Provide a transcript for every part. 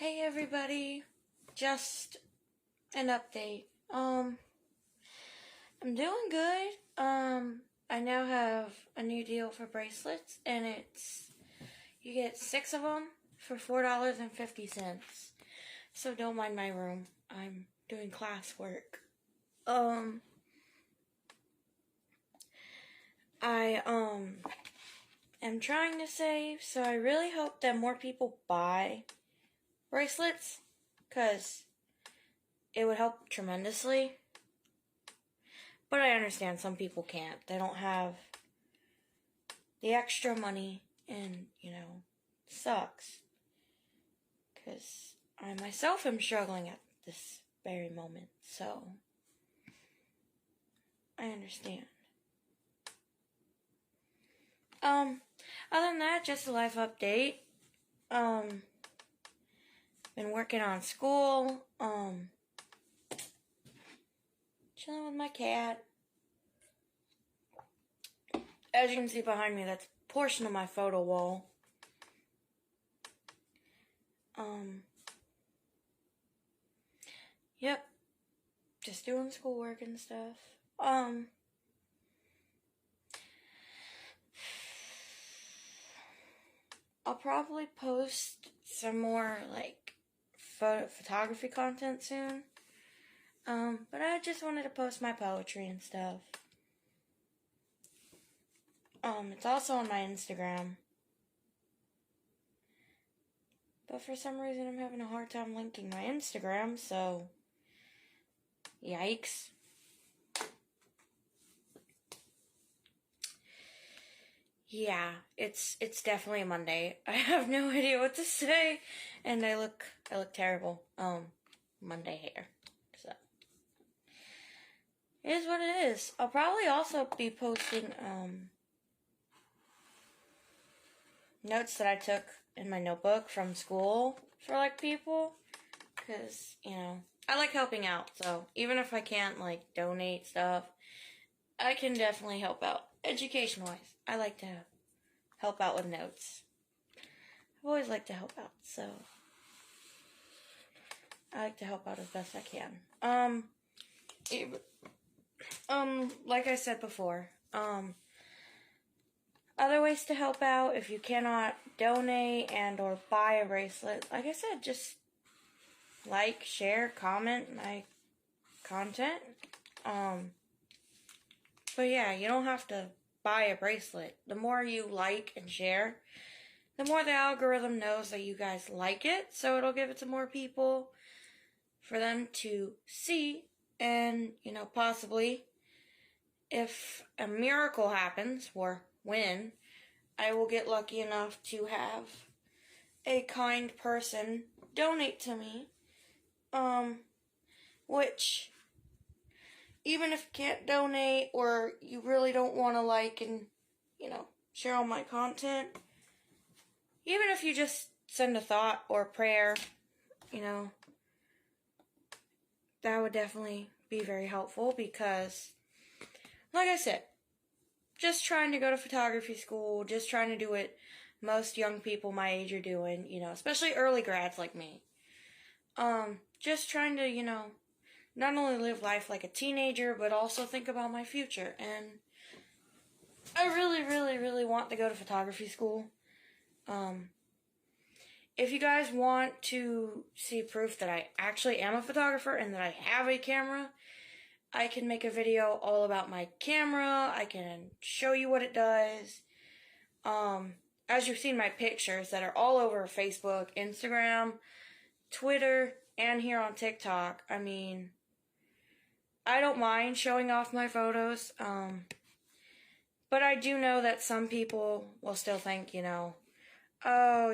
Hey everybody, just an update. I'm doing good. I now have a new deal for bracelets, and you get 6 of them for $4.50. So don't mind my room. I'm doing classwork. I am trying to save, so I really hope that more people buy bracelets, because it would help tremendously. But I understand some people can't. They don't have the extra money, and, sucks. Because I myself am struggling at this very moment, so I understand. Other than that, just a life update. Been working on school, chilling with my cat. As you can see behind me, that's a portion of my photo wall. Yep, just doing schoolwork and stuff. I'll probably post some more, photography content soon. But I just wanted to post my poetry and stuff. It's also on my Instagram. But for some reason, I'm having a hard time linking my Instagram, so yikes. Yeah, it's definitely a Monday. I have no idea what to say, and I look terrible. Monday hair. So it is what it is. I'll probably also be posting notes that I took in my notebook from school for people, because I like helping out. So even if I can't donate stuff, I can definitely help out education-wise. I like to help out with notes. I've always liked to help out, so I like to help out as best I can. Like I said before, other ways to help out if you cannot donate and or buy a bracelet. Like I said, just share, comment my content. But yeah, you don't have to buy a bracelet. The more you like and share, the more the algorithm knows that you guys like it, so it'll give it to more people for them to see. And, possibly, if a miracle happens, or when, I will get lucky enough to have a kind person donate to me, which, even if you can't donate, or you really don't want to and, share all my content, even if you just send a thought or a prayer, that would definitely be very helpful, because, like I said, just trying to go to photography school, just trying to do what most young people my age are doing, especially early grads like me. Just trying to, not only live life like a teenager, but also think about my future. And I really, really, really want to go to photography school. If you guys want to see proof that I actually am a photographer and that I have a camera, I can make a video all about my camera. I can show you what it does. As you've seen my pictures that are all over Facebook, Instagram, Twitter, and here on TikTok. I mean, I don't mind showing off my photos. But I do know that some people will still think, oh,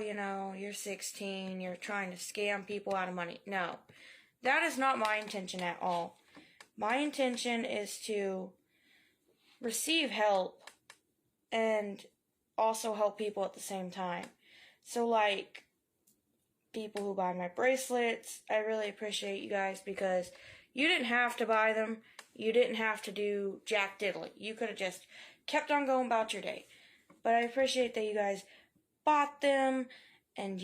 you're 16, you're trying to scam people out of money. No, that is not my intention at all. My intention is to receive help and also help people at the same time. So, people who buy my bracelets, I really appreciate you guys, because you didn't have to buy them. You didn't have to do jack diddly. You could have just kept on going about your day. But I appreciate that you guys bought them and,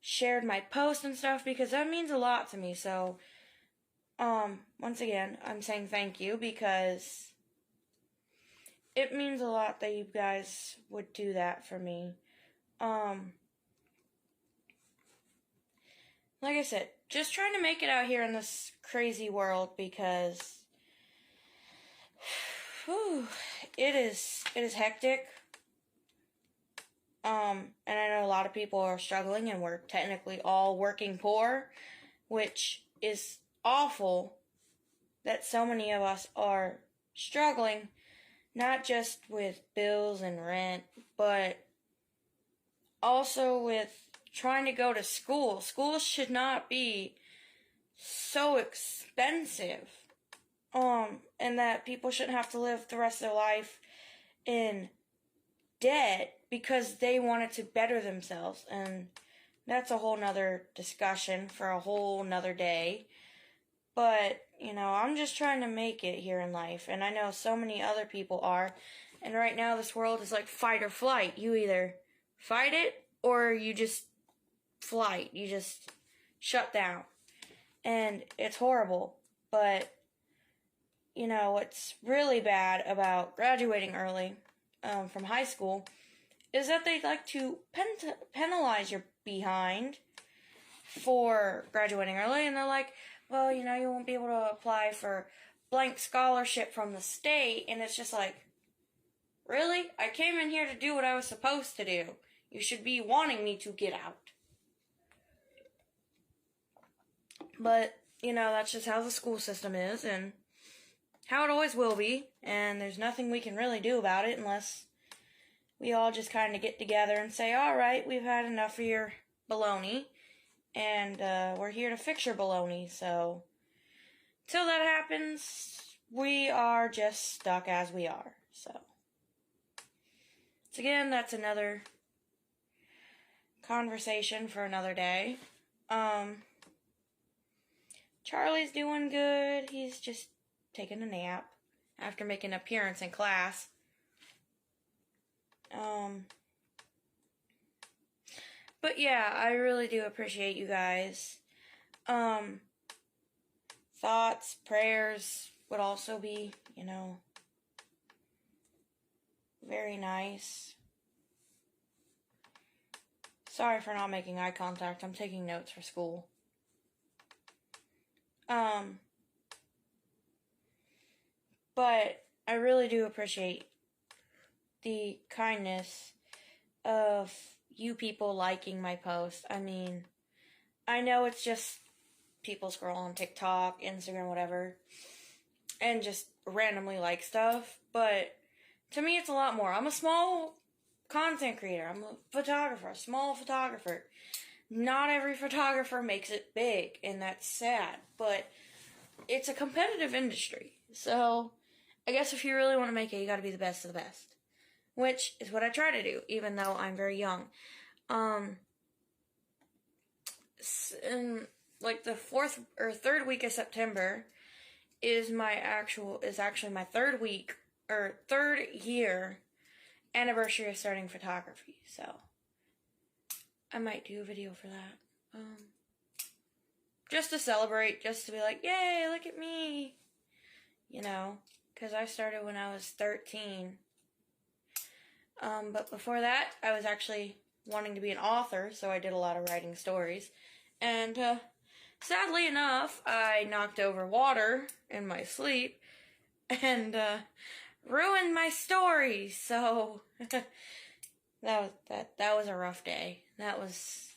shared my post and stuff, because that means a lot to me. So, once again, I'm saying thank you, because it means a lot that you guys would do that for me. Like I said, just trying to make it out here in this crazy world, because it is hectic. And I know a lot of people are struggling, and we're technically all working poor, which is awful that so many of us are struggling, not just with bills and rent, but also with trying to go to school. School should not be so expensive. And that people shouldn't have to live the rest of their life in debt because they wanted to better themselves. And that's a whole nother discussion for a whole nother day. But, I'm just trying to make it here in life. And I know so many other people are. And right now this world is like fight or flight. You either fight it or you just flight. You just shut down. And it's horrible. But, what's really bad about graduating early from high school is that they like to penalize your behind for graduating early. And they're like, well, you won't be able to apply for blank scholarship from the state. And it's just like, really? I came in here to do what I was supposed to do. You should be wanting me to get out. But, that's just how the school system is, and how it always will be. And there's nothing we can really do about it unless we all just kind of get together and say, all right, we've had enough of your baloney, and we're here to fix your baloney. So, till that happens, we are just stuck as we are. So, again, that's another conversation for another day. Charlie's doing good. He's just taking a nap after making an appearance in class. But yeah, I really do appreciate you guys. Thoughts, prayers would also be, very nice. Sorry for not making eye contact. I'm taking notes for school. But I really do appreciate the kindness of you people liking my post. I mean, I know it's just people scroll on TikTok, Instagram, whatever, and just randomly like stuff, but to me it's a lot more. I'm a small content creator. I'm a photographer, a small photographer. Not every photographer makes it big, and that's sad, but it's a competitive industry. So, I guess if you really want to make it, you gotta be the best of the best. Which is what I try to do, even though I'm very young. In like the third week of September is actually my third year anniversary of starting photography. So I might do a video for that. Just to celebrate, just to be like, yay, look at me. Because I started when I was 13. But before that, I was actually wanting to be an author, so I did a lot of writing stories. And sadly enough, I knocked over water in my sleep and ruined my story. So that was a rough day. That was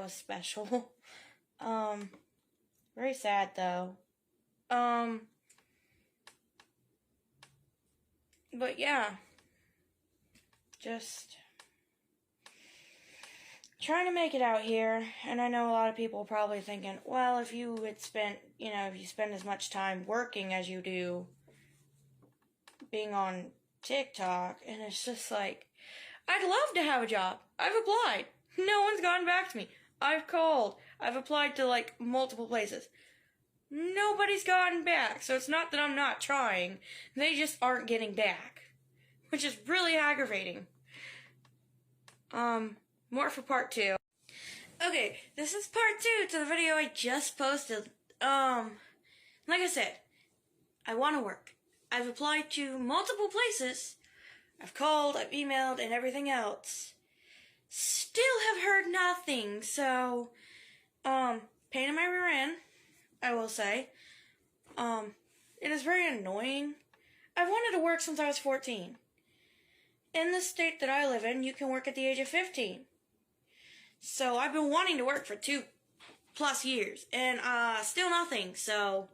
special. Very sad though. But yeah, just trying to make it out here. And I know a lot of people probably thinking, well, if you spend as much time working as you do being on TikTok, and it's just like, I'd love to have a job. I've applied. No one's gotten back to me. I've called. I've applied to like multiple places. Nobody's gotten back. So it's not that I'm not trying. They just aren't getting back, which is really aggravating. More for part 2. Okay, this is part 2 to the video I just posted. Like I said, I want to work. I've applied to multiple places. I've called, I've emailed, and everything else. Still have heard nothing, so, pain in my rear end, I will say. It is very annoying. I've wanted to work since I was 14. In the state that I live in, you can work at the age of 15. So I've been wanting to work for 2+ years, and still nothing, so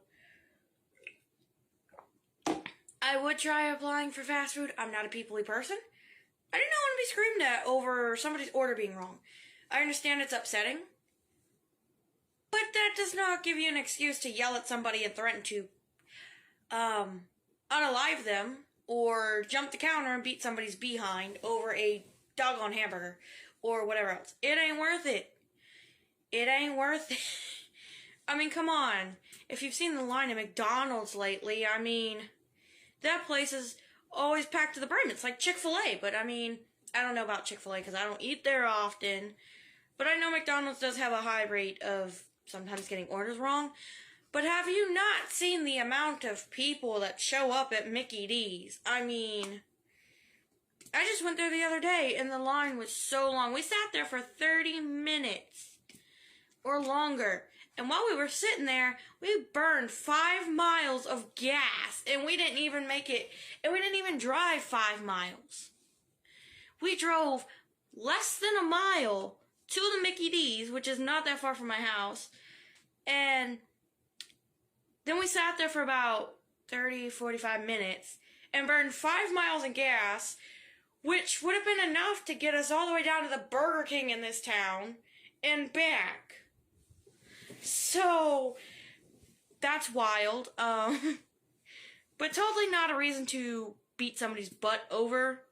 I would try applying for fast food. I'm not a people-y person. I do not want to be screamed at over somebody's order being wrong. I understand it's upsetting, but that does not give you an excuse to yell at somebody and threaten to unalive them or jump the counter and beat somebody's behind over a doggone hamburger or whatever else. It ain't worth it. It ain't worth it. I mean, come on. If you've seen the line at McDonald's lately, I mean, that place is always packed to the brim. It's like Chick-fil-A, but I mean, I don't know about Chick-fil-A because I don't eat there often. But I know McDonald's does have a high rate of sometimes getting orders wrong. But have you not seen the amount of people that show up at Mickey D's? I mean, I just went there the other day and the line was so long. We sat there for 30 minutes or longer. And while we were sitting there, we burned 5 miles of gas. And we didn't even make it, and we didn't even drive 5 miles. We drove less than a mile to the Mickey D's, which is not that far from my house. And then we sat there for about 30, 45 minutes and burned 5 miles in gas, which would have been enough to get us all the way down to the Burger King in this town and back. So, that's wild. But totally not a reason to beat somebody's butt over.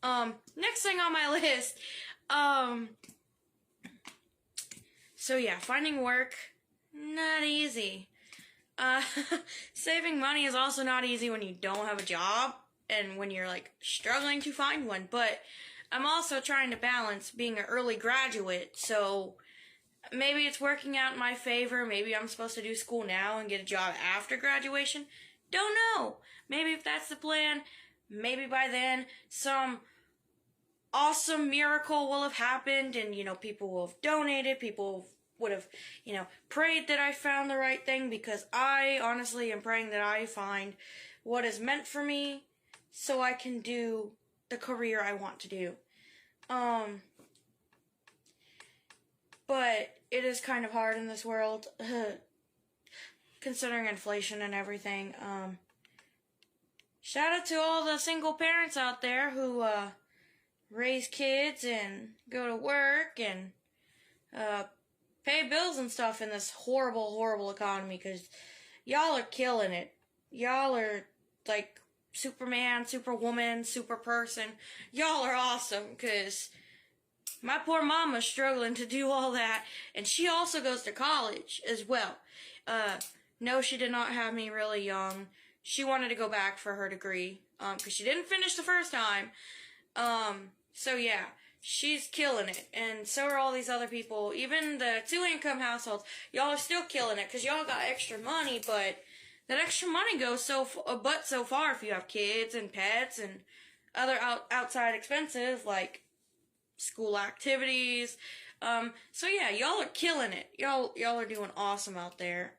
Next thing on my list, so yeah, finding work, not easy. Saving money is also not easy when you don't have a job and when you're like struggling to find one, but I'm also trying to balance being an early graduate, so maybe it's working out in my favor. Maybe I'm supposed to do school now and get a job after graduation. Don't know. Maybe if that's the plan, maybe by then some awesome miracle will have happened and, you know, people will have donated, people would have, you know, prayed that I found the right thing, because I honestly am praying that I find what is meant for me so I can do the career I want to do. But it is kind of hard in this world, considering inflation and everything. Shout out to all the single parents out there who raise kids and go to work and pay bills and stuff in this horrible, horrible economy, because y'all are killing it. Y'all are like Superman, Superwoman, super person. Y'all are awesome, because my poor mama's struggling to do all that, and she also goes to college as well. No, she did not have me really young. She wanted to go back for her degree, because she didn't finish the first time. So yeah, she's killing it, and so are all these other people. Even the 2-income households, y'all are still killing it, because y'all got extra money, but that extra money goes so far if you have kids and pets and other outside expenses, like school activities. So yeah, y'all are killing it. Y'all are doing awesome out there.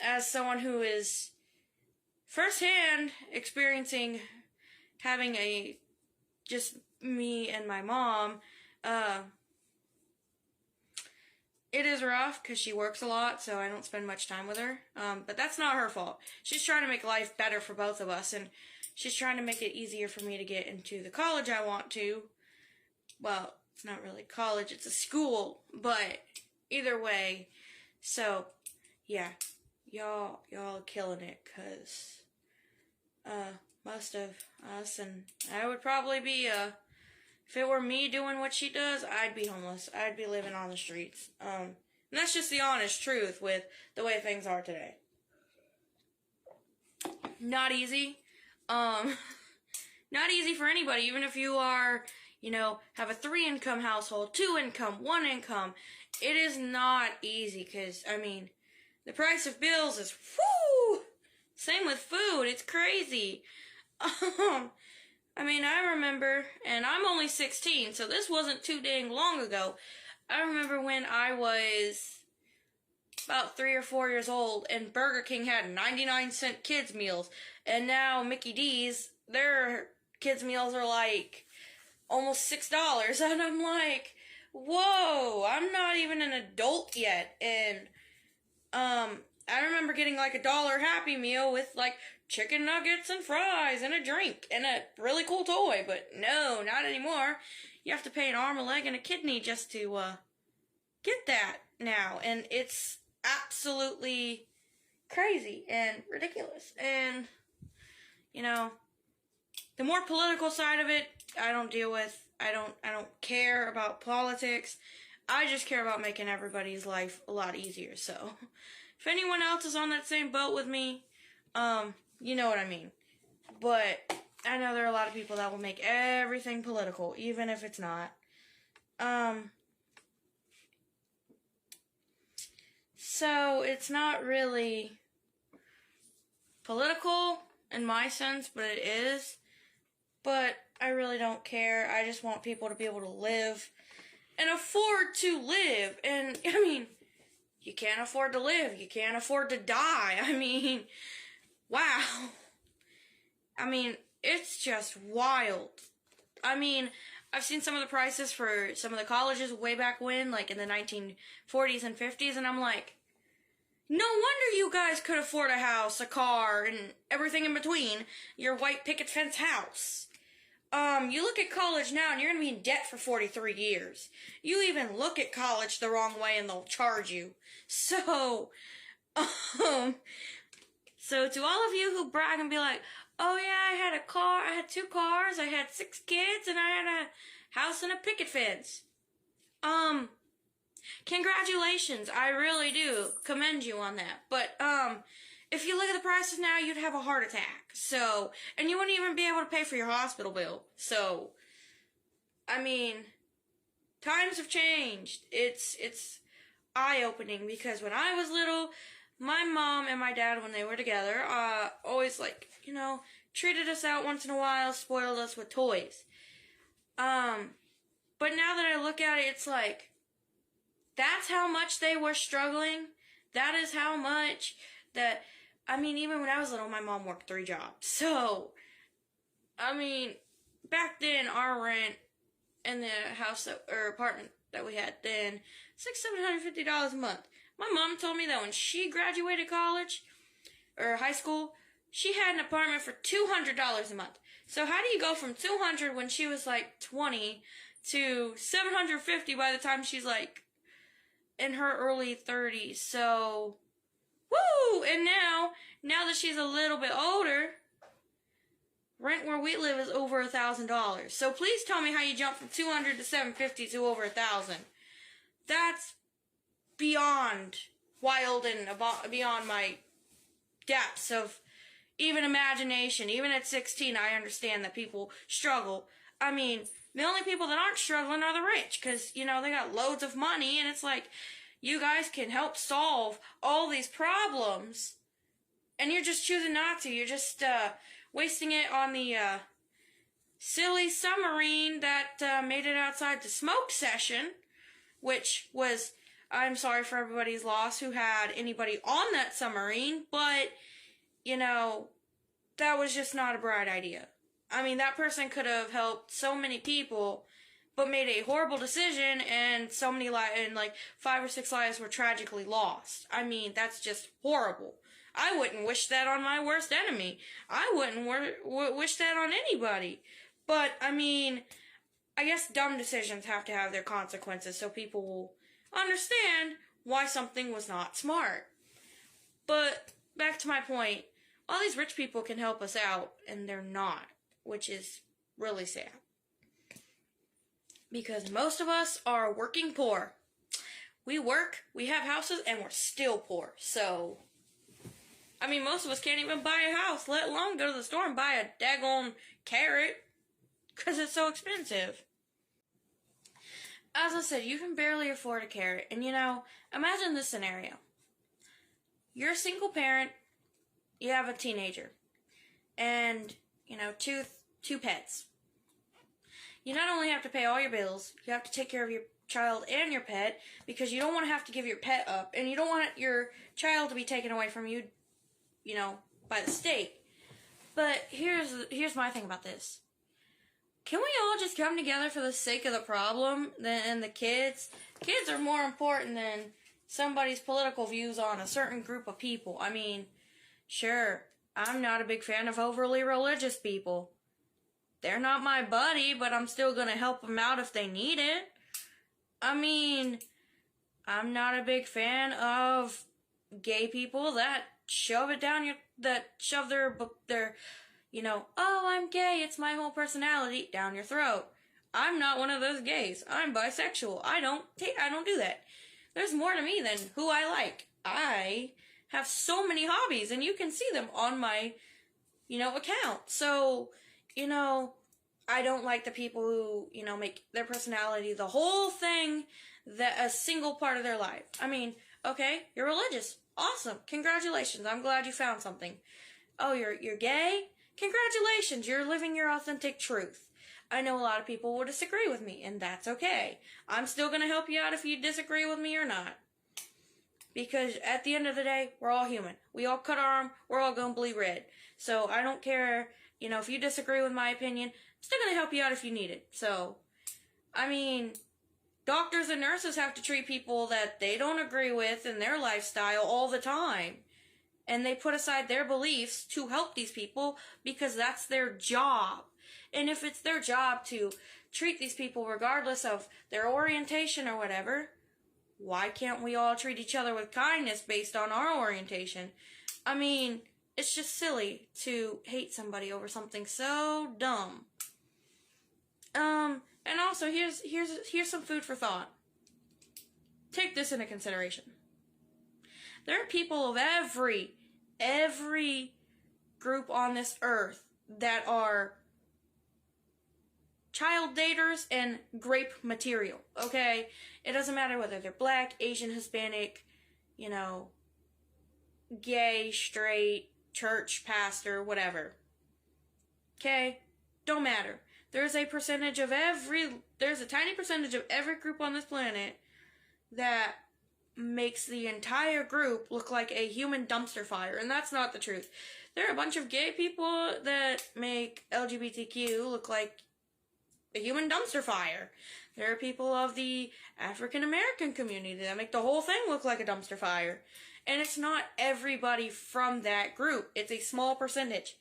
As someone who is firsthand experiencing having just me and my mom, it is rough because she works a lot, so I don't spend much time with her. But that's not her fault. She's trying to make life better for both of us, and she's trying to make it easier for me to get into the college I want to. Well, it's not really college, it's a school, but either way. So, yeah, y'all are killing it, because most of us, and I would probably be, if it were me doing what she does, I'd be homeless. I'd be living on the streets. And that's just the honest truth with the way things are today. Not easy. Not easy for anybody, even if you are, have a 3-income household, 2-income, 1-income. It is not easy because, the price of bills is, whoo! Same with food. It's crazy. I remember, and I'm only 16, so this wasn't too dang long ago. I remember when I was about 3 or 4 years old, and Burger King had 99-cent kids meals, and now Mickey D's, their kids meals are like almost $6, and I'm like, whoa, I'm not even an adult yet. And I remember getting like $1 Happy Meal with like chicken nuggets and fries and a drink and a really cool toy, but no, not anymore. You have to pay an arm, a leg, and a kidney just to get that now, and it's absolutely crazy and ridiculous. And the more political side of it, I don't deal with. I don't care about politics. I just care about making everybody's life a lot easier. So, if anyone else is on that same boat with me, you know what I mean. But I know there are a lot of people that will make everything political, even if it's not. So it's not really political in my sense, but it is. But I really don't care. I just want people to be able to live and afford to live. And, you can't afford to live. You can't afford to die. Wow. It's just wild. I've seen some of the prices for some of the colleges way back when, like in the 1940s and 50s, and I'm like, no wonder you guys could afford a house, a car, and everything in between your white picket fence house. You look at college now and you're going to be in debt for 43 years. You even look at college the wrong way and they'll charge you. So to all of you who brag and be like, oh yeah, I had a car, I had 2 cars, I had 6 kids, and I had a house and a picket fence. Congratulations, I really do commend you on that. But, if you look at the prices now, you'd have a heart attack. So, and you wouldn't even be able to pay for your hospital bill. So, times have changed. It's eye-opening because when I was little, my mom and my dad, when they were together, always treated us out once in a while, spoiled us with toys. But now that I look at it, it's like, that's how much they were struggling. That is how much that, even when I was little, my mom worked 3 jobs. So, back then, our rent in the house or apartment that we had then, $600-$750 a month. My mom told me that when she graduated college or high school, she had an apartment for $200 a month. So how do you go from $200 when she was like 20 to $750 by the time she's like in her early 30s? So, woo! And now that she's a little bit older, rent where we live is over $1,000. So please tell me how you jump from $200 to $750 to over $1,000. That's beyond wild and beyond my depths of even imagination. Even at 16, I understand that people struggle. The only people that aren't struggling are the rich, because, they got loads of money, and it's like, you guys can help solve all these problems, and you're just choosing not to. You're just wasting it on the silly submarine that made it outside the smoke session, which was, I'm sorry for everybody's loss who had anybody on that submarine, but, that was just not a bright idea. That person could have helped so many people, but made a horrible decision, and so many 5 or 6 lives were tragically lost. That's just horrible. I wouldn't wish that on my worst enemy. I wouldn't wish that on anybody. But, I guess dumb decisions have to have their consequences so people will understand why something was not smart. But, back to my point, all these rich people can help us out, and they're not, which is really sad. Because most of us are working poor. We work, we have houses, and we're still poor. So, most of us can't even buy a house, let alone go to the store and buy a daggone carrot, because it's so expensive. as I said, you can barely afford a carrot. And imagine this scenario. You're a single parent, you have a teenager, and, two pets. You not only have to pay all your bills, you have to take care of your child and your pet, because you don't want to have to give your pet up, and you don't want your child to be taken away from you, by the state. But here's my thing about this. Can we all just come together for the sake of the problem and the kids? Kids are more important than somebody's political views on a certain group of people. I mean, sure, I'm not a big fan of overly religious people. They're not my buddy, but I'm still going to help them out if they need it. I mean, I'm not a big fan of gay people that shove their oh, I'm gay, it's my whole personality, down your throat. I'm not one of those gays. I'm bisexual. I don't do that. There's more to me than who I like. I have so many hobbies, and you can see them on my, account. So, I don't like the people who, make their personality the whole thing, that a single part of their life. I mean, okay, you're religious. Awesome. Congratulations. I'm glad you found something. Oh, you're gay? Congratulations, you're living your authentic truth. I know a lot of people will disagree with me, and that's okay. I'm still going to help you out if you disagree with me or not. Because at the end of the day, we're all human. We all cut our arm, we're all going to bleed red. So I don't care, if you disagree with my opinion, I'm still going to help you out if you need it. So, I mean, doctors and nurses have to treat people that they don't agree with in their lifestyle all the time. And they put aside their beliefs to help these people because that's their job. And if it's their job to treat these people regardless of their orientation or whatever, why can't we all treat each other with kindness based on our orientation? I mean, it's just silly to hate somebody over something so dumb. And also, here's some food for thought. Take this into consideration. There are people of every group on this earth that are child daters and grape material, okay? It doesn't matter whether they're black, Asian, Hispanic, gay, straight, church, pastor, whatever. Okay? Don't matter. There's a tiny percentage of every group on this planet that makes the entire group look like a human dumpster fire, and that's not the truth. There are a bunch of gay people that make LGBTQ look like a human dumpster fire. There are people of the African American community that make the whole thing look like a dumpster fire. And it's not everybody from that group. It's a small percentage.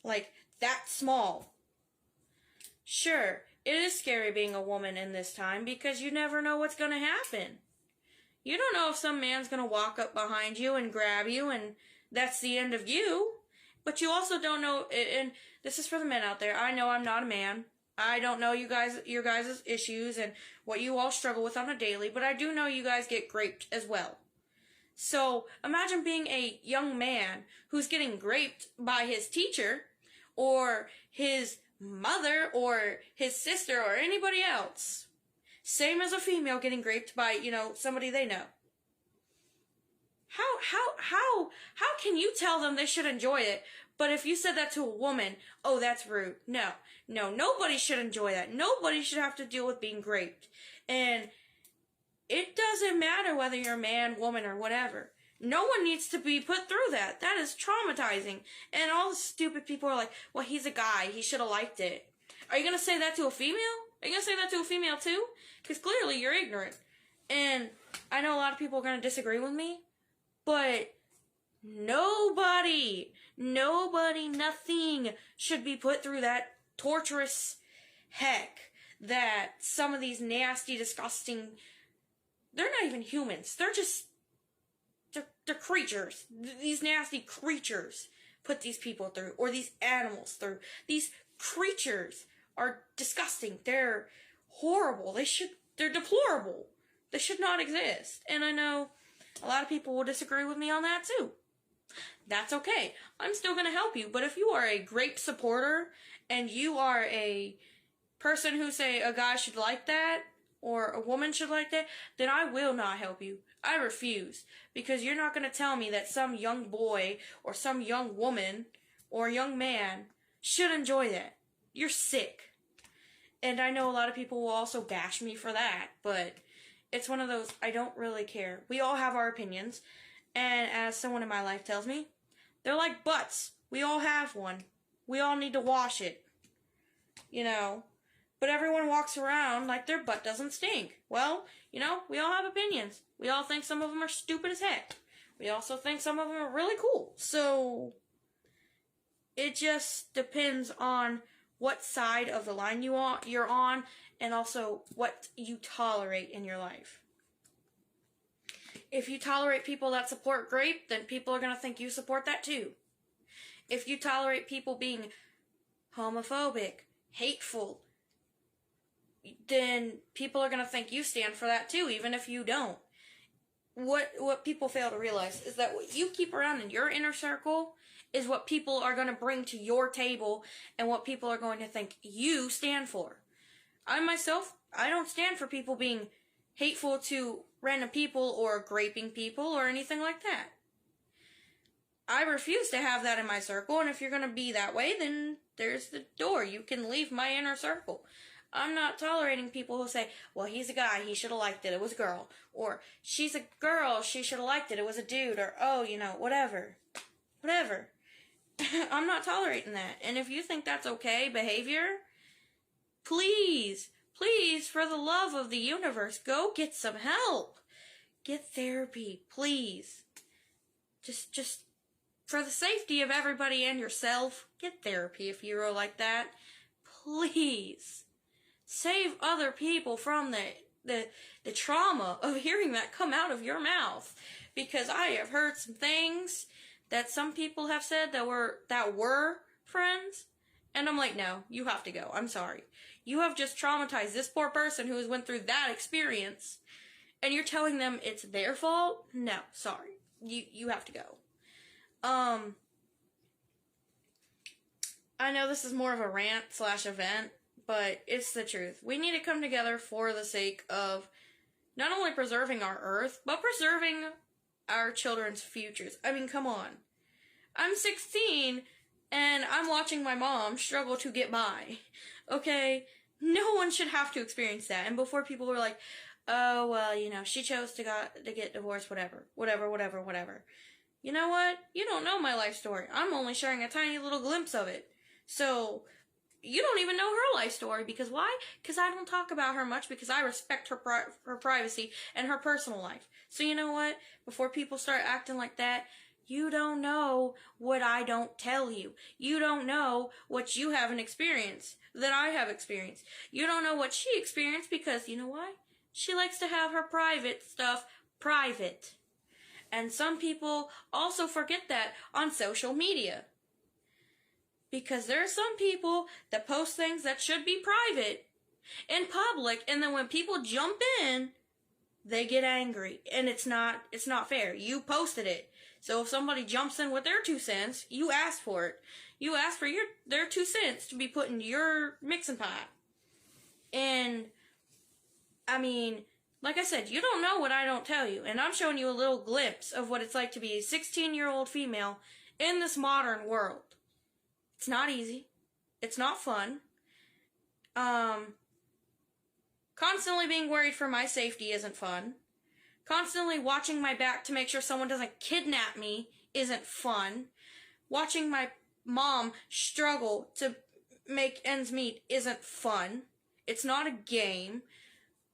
Like, that small. Sure, it is scary being a woman in this time because you never know what's going to happen. You don't know if some man's going to walk up behind you and grab you and that's the end of you. But you also don't know, and this is for the men out there. I know I'm not a man. I don't know your guys' issues and what you all struggle with on a daily, but I do know you guys get graped as well. So imagine being a young man who's getting graped by his teacher or his mother or his sister or anybody else. Same as a female getting graped by, somebody they know. How can you tell them they should enjoy it? But if you said that to a woman, oh, that's rude. No, nobody should enjoy that. Nobody should have to deal with being raped. And it doesn't matter whether you're a man, woman, or whatever. No one needs to be put through that. That is traumatizing. And all the stupid people are like, well, he's a guy. He should have liked it. Are you going to say that to a female? Are you going to say that to a female too? Because clearly you're ignorant. And I know a lot of people are going to disagree with me. But nobody, nothing should be put through that torturous heck that some of these nasty, disgusting, they're not even humans. They're just, they're creatures. These nasty creatures put these people through, or these animals through. These creatures are disgusting. They're horrible. They're deplorable. They should not exist. And I know a lot of people will disagree with me on that too. That's okay. I'm still going to help you. But if you are a grape supporter and you are a person who say a guy should like that, or a woman should like that, then I will not help you. I refuse. Because you're not going to tell me that some young boy or some young woman or young man should enjoy that. You're sick. And I know a lot of people will also bash me for that, but it's one of those, I don't really care. We all have our opinions, and as someone in my life tells me, they're like butts. We all have one. We all need to wash it. You know? But everyone walks around like their butt doesn't stink. Well, you know, we all have opinions. We all think some of them are stupid as heck. We also think some of them are really cool. So, it just depends on what side of the line you're on, and also what you tolerate in your life. If you tolerate people that support grape, then people are going to think you support that too. If you tolerate people being homophobic, hateful, then people are going to think you stand for that too, even if you don't. What people fail to realize is that what you keep around in your inner circle is what people are going to bring to your table and what people are going to think you stand for. I myself, I don't stand for people being hateful to random people or graping people or anything like that. I refuse to have that in my circle, and if you're going to be that way, then there's the door. You can leave my inner circle. I'm not tolerating people who say, well, he's a guy, he should have liked it, it was a girl. Or, she's a girl, she should have liked it, it was a dude. Or, oh, you know, whatever. Whatever. I'm not tolerating that. And if you think that's okay behavior, please, for the love of the universe, go get some help. Get therapy, please. Just for the safety of everybody and yourself, get therapy if you're like that. Please. Save other people from the trauma of hearing that come out of your mouth. Because I have heard some things that some people have said that were friends, and I'm like, no, you have to go. I'm sorry. You have just traumatized this poor person who has went through that experience, and you're telling them it's their fault? No, sorry. You have to go. I know this is more of a rant/event, but it's the truth. We need to come together for the sake of not only preserving our earth, but preserving our children's futures. I mean, come on. I'm 16, and I'm watching my mom struggle to get by. Okay? No one should have to experience that. And before people were like, oh, well, you know, she chose to get divorced, whatever. You know what? You don't know my life story. I'm only sharing a tiny little glimpse of it. So, you don't even know her life story. Because why? Because I don't talk about her much, because I respect her privacy and her personal life. So you know what? Before people start acting like that, you don't know what I don't tell you. You don't know what you haven't experienced that I have experienced. You don't know what she experienced because, you know why? She likes to have her private stuff private. And some people also forget that on social media. Because there are some people that post things that should be private in public, and then when people jump in, they get angry. And it's not fair. You posted it. So if somebody jumps in with their 2 cents, you ask for it. You ask for their 2 cents to be put in your mixing pot. And, I mean, like I said, you don't know what I don't tell you. And I'm showing you a little glimpse of what it's like to be a 16-year-old female in this modern world. It's not easy. It's not fun. Constantly being worried for my safety isn't fun. Constantly watching my back to make sure someone doesn't kidnap me isn't fun. Watching my mom struggle to make ends meet isn't fun. It's not a game.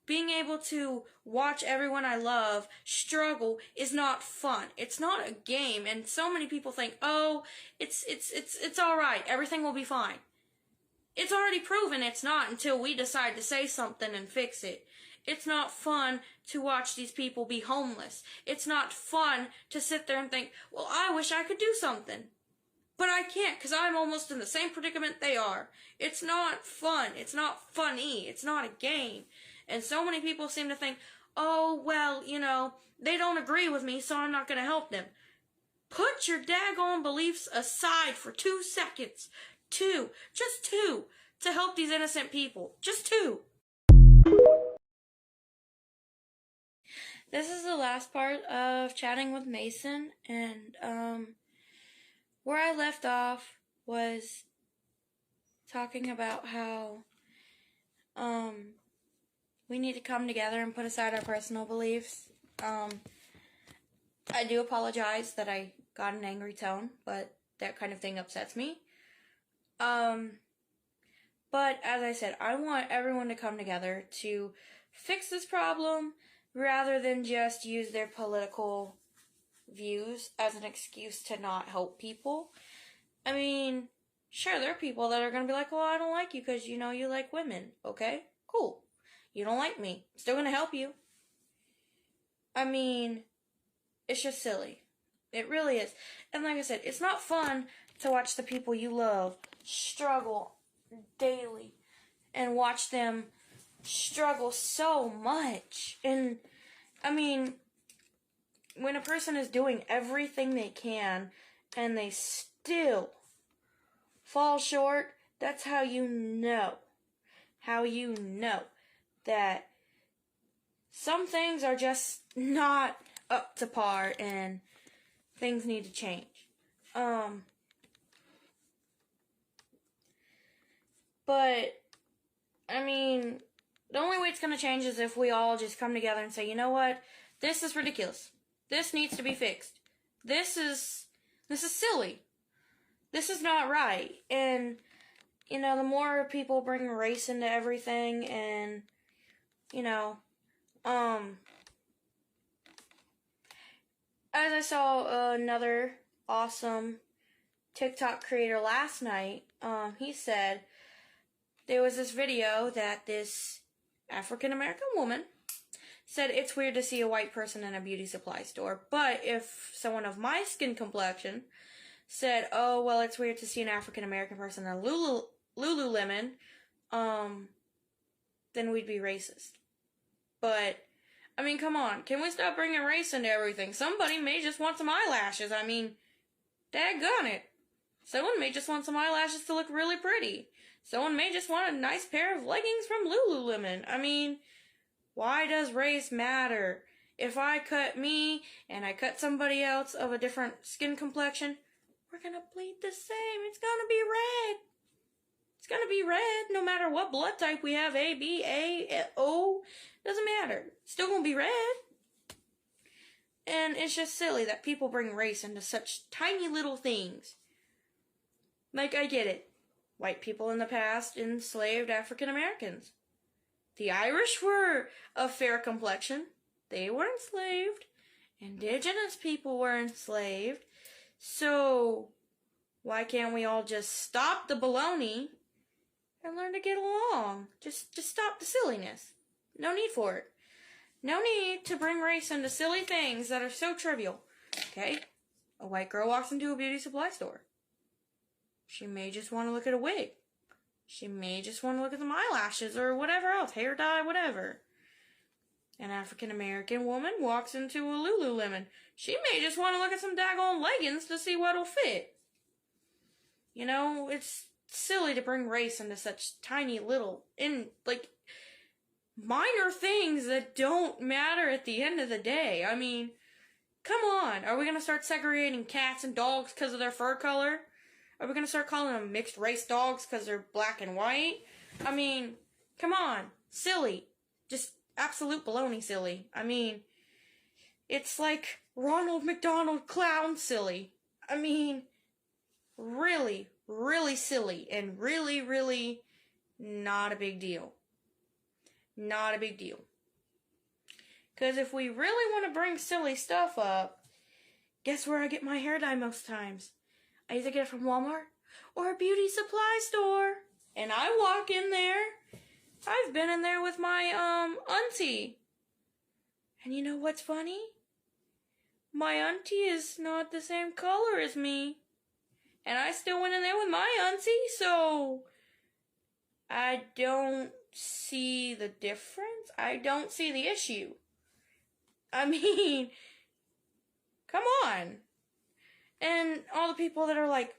Being able to watch everyone I love struggle is not fun. It's not a game, and so many people think, oh, it's all right. Everything will be fine. It's already proven it's not until we decide to say something and fix it. It's not fun to watch these people be homeless. It's not fun to sit there and think, well, I wish I could do something. But I can't because I'm almost in the same predicament they are. It's not fun. It's not funny. It's not a game. And so many people seem to think, oh, well, you know, they don't agree with me, so I'm not going to help them. Put your daggone beliefs aside for 2 seconds. 2. Just 2. To help these innocent people. Just 2. this is the last part of chatting with Maysin, and where I left off was talking about how we need to come together and put aside our personal beliefs. I do apologize that I got an angry tone, but that kind of thing upsets me. But as I said, I want everyone to come together to fix this problem rather than just use their political views as an excuse to not help people. I mean, sure, there are people that are going to be like, well, I don't like you because, you know, you like women. Okay, cool. You don't like me. I'm still going to help you. I mean, it's just silly. It really is. And like I said, it's not fun to watch the people you love struggle daily and watch them struggle so much. And I mean, when a person is doing everything they can and they still fall short, that's how you know that some things are just not up to par and things need to change. But, I mean, the only way it's going to change is if we all just come together and say, you know what, this is ridiculous. This needs to be fixed. This is silly. This is not right. And, you know, the more people bring race into everything and, you know, as I saw another awesome TikTok creator last night, he said there was this video that this African American woman said it's weird to see a white person in a beauty supply store, but if someone of my skin complexion said, oh, well, it's weird to see an African American person in a Lululemon, then we'd be racist. But, I mean, come on. Can we stop bringing race into everything? Somebody may just want some eyelashes. I mean, daggone it. Someone may just want some eyelashes to look really pretty. Someone may just want a nice pair of leggings from Lululemon. I mean, why does race matter? If I cut me and I cut somebody else of a different skin complexion, we're gonna bleed the same. It's gonna be red. It's gonna be red no matter what blood type we have, A, B, A, O. Doesn't matter. It's still gonna be red. And it's just silly that people bring race into such tiny little things. Like, I get it. White people in the past enslaved African Americans. The Irish were of fair complexion. They were enslaved. Indigenous people were enslaved. So, why can't we all just stop the baloney and learn to get along? Just stop the silliness. No need for it. No need to bring race into silly things that are so trivial. Okay? A white girl walks into a beauty supply store. She may just want to look at a wig. She may just want to look at some eyelashes or whatever else, hair dye, whatever. An African American woman walks into a Lululemon. She may just want to look at some daggone leggings to see what'll fit. You know, it's silly to bring race into such tiny little, minor things that don't matter at the end of the day. I mean, come on. Are we going to start segregating cats and dogs because of their fur color? Are we going to start calling them mixed race dogs because they're black and white? I mean, come on. Silly. Just absolute baloney silly. I mean, it's like Ronald McDonald clown silly. I mean, really, really silly and really, really not a big deal. Not a big deal. Because if we really want to bring silly stuff up, guess where I get my hair dye most times? I either get it from Walmart or a beauty supply store. And I walk in there. I've been in there with my, auntie. And you know what's funny? My auntie is not the same color as me. And I still went in there with my auntie, so I don't see the difference. I don't see the issue. I mean, come on. And all the people that are like,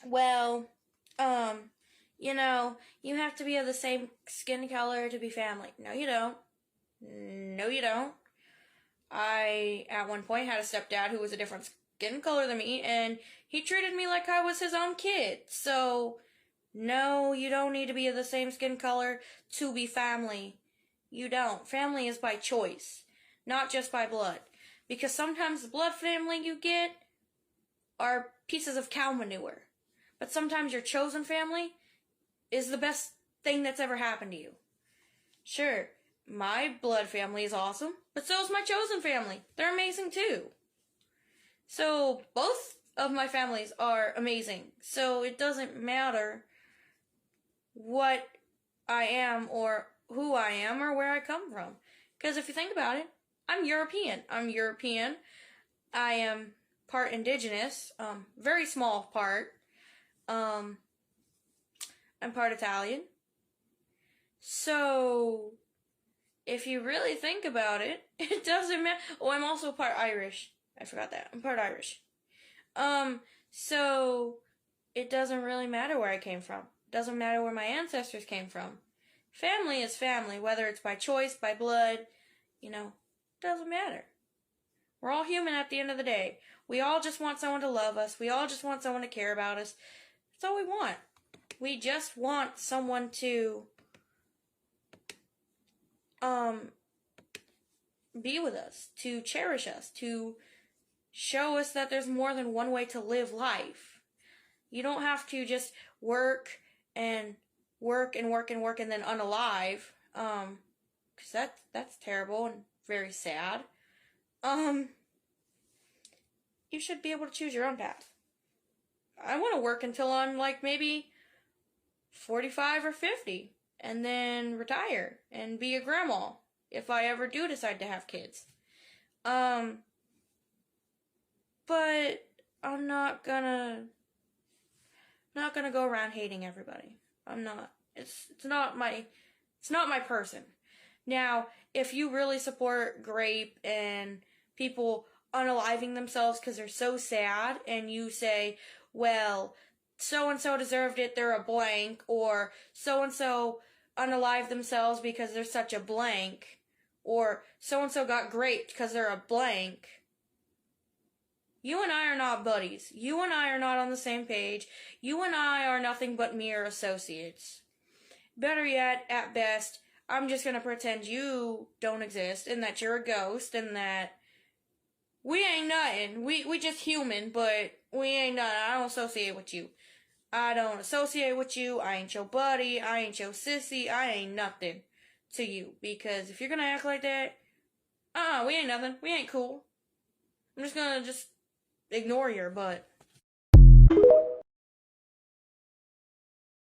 well, you know, you have to be of the same skin color to be family. No, you don't. No, you don't. I, at one point, had a stepdad who was a different skin color than me, and he treated me like I was his own kid. So, no, you don't need to be of the same skin color to be family. You don't. Family is by choice, not just by blood. Because sometimes the blood family you get are pieces of cow manure. But sometimes your chosen family is the best thing that's ever happened to you. Sure, my blood family is awesome, but so is my chosen family. They're amazing too. So both of my families are amazing. So it doesn't matter what I am or who I am or where I come from. Because if you think about it, I'm European. I am part indigenous, very small part. I'm part Italian. So, if you really think about it, it doesn't matter. Oh, I'm also part Irish. I forgot that. I'm part Irish. So, it doesn't really matter where I came from. It doesn't matter where my ancestors came from. Family is family, whether it's by choice, by blood, doesn't matter. We're all human at the end of the day. We all just want someone to love us. We all just want someone to care about us. That's all we want. We just want someone to be with us, to cherish us, to show us that there's more than one way to live life. You don't have to just work and work and work and work and then unalive, because that's terrible and very sad. You should be able to choose your own path. I want to work until I'm like maybe 45 or 50 and then retire and be a grandma if I ever do decide to have kids. But I'm not gonna go around hating everybody. I'm not. It's not my person. Now, if you really support Grape and people unaliving themselves because they're so sad, and you say, well, so-and-so deserved it, they're a blank, or so-and-so unalived themselves because they're such a blank, or so-and-so got raped because they're a blank, you and I are not buddies. You and I are not on the same page. You and I are nothing but mere associates. Better yet, at best, I'm just gonna pretend you don't exist, and that you're a ghost, and that we ain't nothing. We just human, but we ain't nothing. I don't associate with you. I don't associate with you. I ain't your buddy. I ain't your sissy. I ain't nothing to you. Because if you're gonna act like that, we ain't nothing. We ain't cool. I'm just gonna ignore your butt.